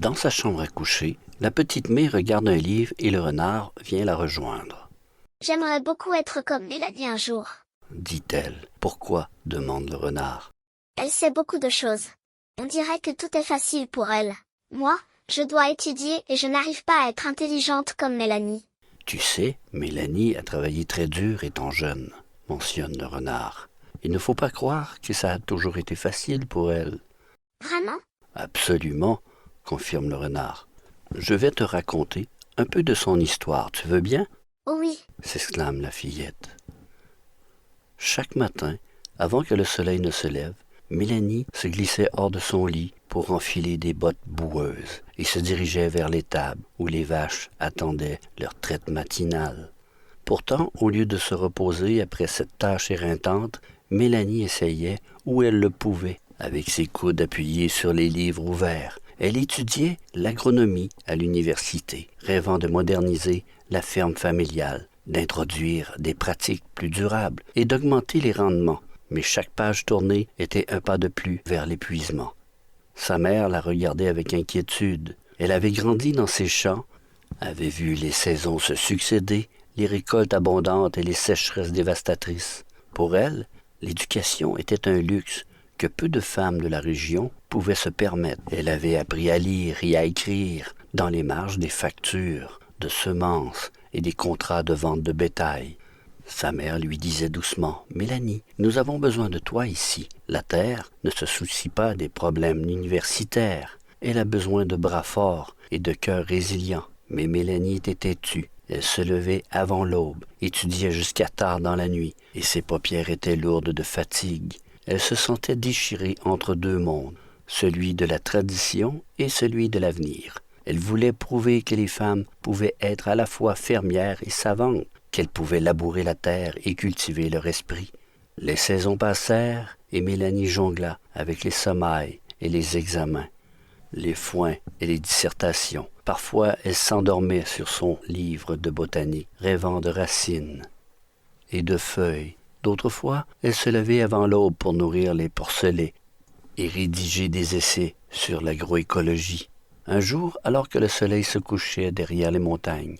Dans sa chambre à coucher, la petite Mé regarde un livre et le renard vient la rejoindre. « J'aimerais beaucoup être comme Mélanie un jour. » dit-elle. « Pourquoi ?» demande le renard. « Elle sait beaucoup de choses. On dirait que tout est facile pour elle. Moi, je dois étudier et je n'arrive pas à être intelligente comme Mélanie. » « Tu sais, Mélanie a travaillé très dur étant jeune, » mentionne le renard. « Il ne faut pas croire que ça a toujours été facile pour elle. »« Vraiment ? » ?»« Absolument, » confirme le renard. « Je vais te raconter un peu de son histoire, tu veux bien ?»« Oh oui !» s'exclame la fillette. Chaque matin, avant que le soleil ne se lève, Mélanie se glissait hors de son lit pour enfiler des bottes boueuses et se dirigeait vers l'étable où les vaches attendaient leur traite matinale. Pourtant, au lieu de se reposer après cette tâche éreintante, Mélanie essayait, où elle le pouvait, avec ses coudes appuyés sur les livres ouverts. Elle étudiait l'agronomie à l'université, rêvant de moderniser la ferme familiale, d'introduire des pratiques plus durables et d'augmenter les rendements. Mais chaque page tournée était un pas de plus vers l'épuisement. Sa mère la regardait avec inquiétude. Elle avait grandi dans ces champs, avait vu les saisons se succéder, les récoltes abondantes et les sécheresses dévastatrices. Pour elle, l'éducation était un luxe que peu de femmes de la région pouvaient se permettre. Elle avait appris à lire et à écrire dans les marges des factures, de semences et des contrats de vente de bétail. Sa mère lui disait doucement « Mélanie, nous avons besoin de toi ici. La terre ne se soucie pas des problèmes universitaires. Elle a besoin de bras forts et de cœurs résilients. » Mais Mélanie était têtue. Elle se levait avant l'aube, étudiait jusqu'à tard dans la nuit, et ses paupières étaient lourdes de fatigue. Elle se sentait déchirée entre deux mondes, celui de la tradition et celui de l'avenir. Elle voulait prouver que les femmes pouvaient être à la fois fermières et savantes, qu'elles pouvaient labourer la terre et cultiver leur esprit. Les saisons passèrent et Mélanie jongla avec les semailles et les examens, les foins et les dissertations. Parfois, elle s'endormait sur son livre de botanique, rêvant de racines et de feuilles. D'autres fois, elle se levait avant l'aube pour nourrir les porcelets et rédiger des essais sur l'agroécologie. Un jour, alors que le soleil se couchait derrière les montagnes,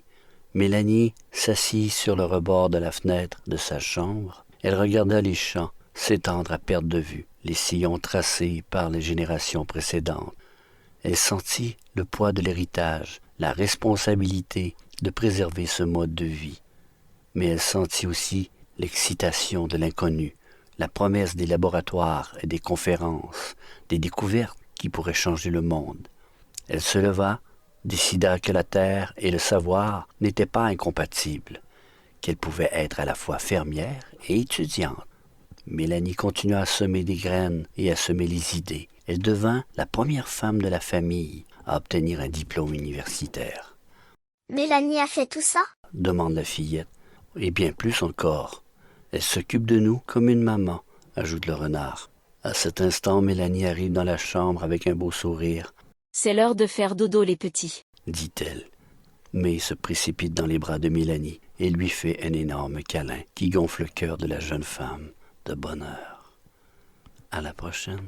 Mélanie s'assit sur le rebord de la fenêtre de sa chambre. Elle regarda les champs s'étendre à perte de vue, les sillons tracés par les générations précédentes. Elle sentit le poids de l'héritage, la responsabilité de préserver ce mode de vie. Mais elle sentit aussi l'excitation de l'inconnu, la promesse des laboratoires et des conférences, des découvertes qui pourraient changer le monde. Elle se leva, décida que la terre et le savoir n'étaient pas incompatibles, qu'elle pouvait être à la fois fermière et étudiante. Mélanie continua à semer des graines et à semer les idées. Elle devint la première femme de la famille à obtenir un diplôme universitaire. « Mélanie a fait tout ça ?» demande la fillette. « Et bien plus encore. Elle s'occupe de nous comme une maman, » ajoute le renard. À cet instant, Mélanie arrive dans la chambre avec un beau sourire. « C'est l'heure de faire dodo les petits, » dit-elle. Mais se précipite dans les bras de Mélanie et lui fait un énorme câlin qui gonfle le cœur de la jeune femme de bonheur. À la prochaine.